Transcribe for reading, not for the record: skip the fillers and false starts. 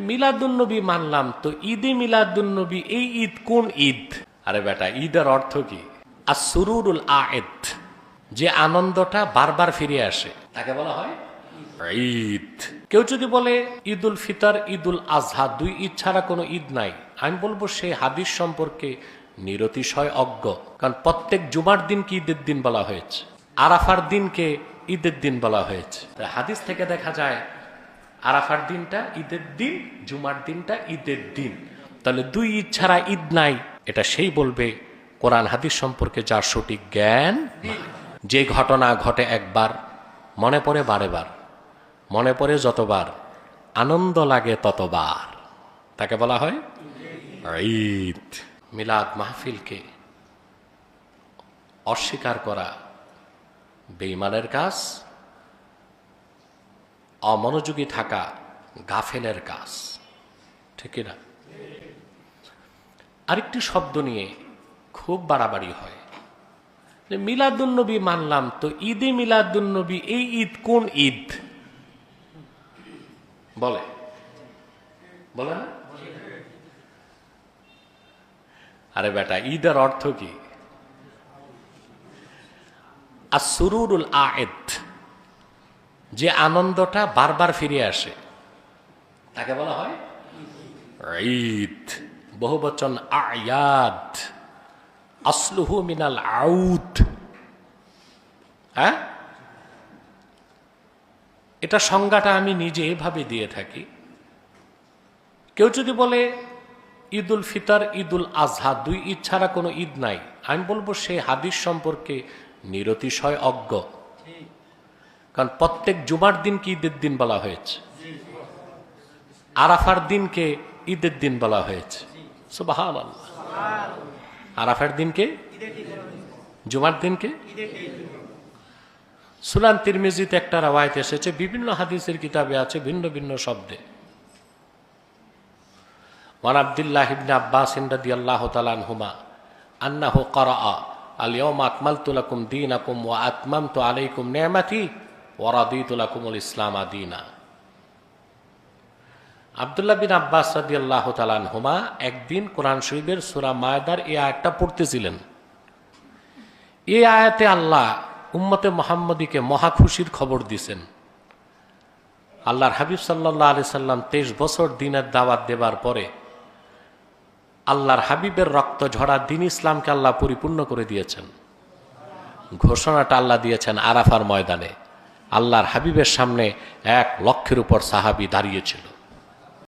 মিলাদুন্নবী মানলাম, তো ঈদে মিলাদুন্নবী, এই ঈদ কোন ঈদ? আরে বেটা, ঈদের অর্থ কি? আসরুরুল আয়েদ, যে আনন্দটা বারবার ফিরে আসে তাকে বলা হয় ঈদ। কেউ যদি বলে ঈদুল ফিতর, ঈদুল আজহা, দুই ঈদ ছাড়া কোনো ঈদ নাই, আমি বলবো সে হাদিস সম্পর্কে নিরতিশয় অজ্ঞ। কারণ প্রত্যেক জুমার দিনকে ঈদের দিন বলা হয়েছে, আরাফার দিনকে ঈদের দিন বলা হয়েছে। হাদিস থেকে দেখা যায় আরাফার দিনটা ঈদের দিন, জুমার দিনটা ঈদের দিন। তাহলে দুই ঈদ ছাড়া ঈদ নাই, এটা সেই বলবে কোরআন হাদিস সম্পর্কে যার সঠিক জ্ঞান। যে ঘটনা ঘটে একবার, মনে পড়ে বারেবার, মনে পড়ে যতবার, আনন্দ লাগে ততবার, তাকে বলা হয় ঈদ। মিলাদ মাহফিলকে অস্বীকার করা বেঈমানের কাজ, অমনোযোগী থাকা গাফেলের কাজ, ঠিক না? আরেকটি শব্দ নিয়ে খুব বাড়াবাড়ি হয়, মিলাদুন্নবী মানলাম, তো ঈদে মিলাদুন্নবী, এই ঈদ কোন ঈদ? বলে বলে না? আরে বেটা, ঈদের অর্থ কি? আসরুরুল আয়েদ, যে আনন্দটা বারবার ফিরে আসে তাকে বলা হয় ঈদ। বহুবচন আয়াদ, আসলুহু মিনাল আউদ। হ্যাঁ, এটা সংজ্ঞাটা আমি নিজে এভাবে দিয়ে থাকি। কেউ যদি বলে ঈদুল ফিতর, ঈদুল আজহা, দুই ঈদ ছাড়া কোনো ঈদ নাই, আমি বলবো সে হাদিস সম্পর্কে নিরতিশয় অজ্ঞ। কারণ প্রত্যেক জুমার দিনকে ঈদের দিন বলা হয়েছে, আরাফার দিনকে ঈদের দিন বলা হয়েছে। সুবহানাল্লাহ। আরাফার দিনকে, জুমার দিনকে। সুনান তিরমিজিতে একটা রাওয়ায়াত এসেছে, বিভিন্ন হাদিসের কিতাবে আছে ভিন্ন ভিন্ন শব্দে। ওয়ান আব্দুল্লাহ ইবনে আব্বাস রাদিয়াল্লাহু তাআলা আনহুমা আন্নাহু ক্বারাআ আল ইয়াওমা আকমালতু লাকুম দীনাকুম ওয়া আতমামতু আলাইকুম নি'মাতি ওয়া রাদিতু লাকুমুল ইসলাম দীনা। আব্দুল্লাহ বিন আব্বাস রাদিয়াল্লাহু তাআলা আনহুমা একদিন কোরআন শরীফের সূরা মায়দার এই আয়াতটা পড়তেছিলেন। এই আয়াতে আল্লাহ উম্মতে মুহাম্মদীকে মহা খুশির খবর দিয়েছেন। আল্লাহর হাবিব সাল্লাল্লাহু আলাইহি সাল্লাম 23 বছর দ্বীনের দাওয়াত দেবার পরে আল্লাহর হাবিবের রক্ত ঝরা দ্বীন ইসলামকে আল্লাহ পরিপূর্ণ করে দিয়েছেন। ঘোষণাটা আল্লাহ দিয়েছেন আরাফার ময়দানে। আল্লাহর হাবিবের সামনে 1 লক্ষের উপর সাহাবী দাঁড়িয়েছিল।